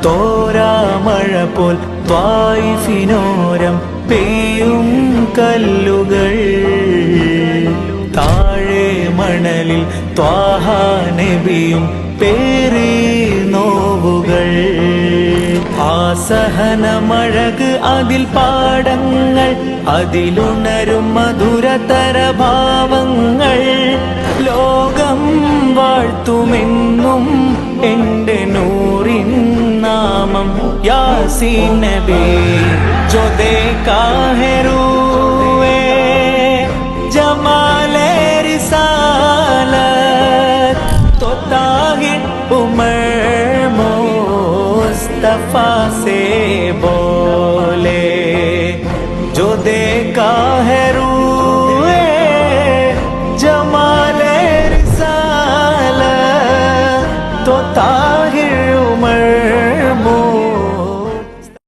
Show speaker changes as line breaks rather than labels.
തോരാമഴ പോൽ ത്വായിഫിനോരം പെയ്യും കല്ലുകൾ. താഴെ മണലിൽ ത്വാഹ നബിയും പേറി നോവുകൾ. ആസഹനമഴക് അതിൽ പാടങ്ങൾ, അതിലുണരും മധുരതര ഭാവങ്ങൾ. ലോകം വാഴ്ത്തുമെന്നും എൻ്റെ നൂറിൻ നാമം യാസീൻ നബി. जो देखा है रूए जमाले रिसालत, तो ताहिर उमर मुस्तफा से बोले. जो देखा है रूए जमाले रिसालत, तो ताहिर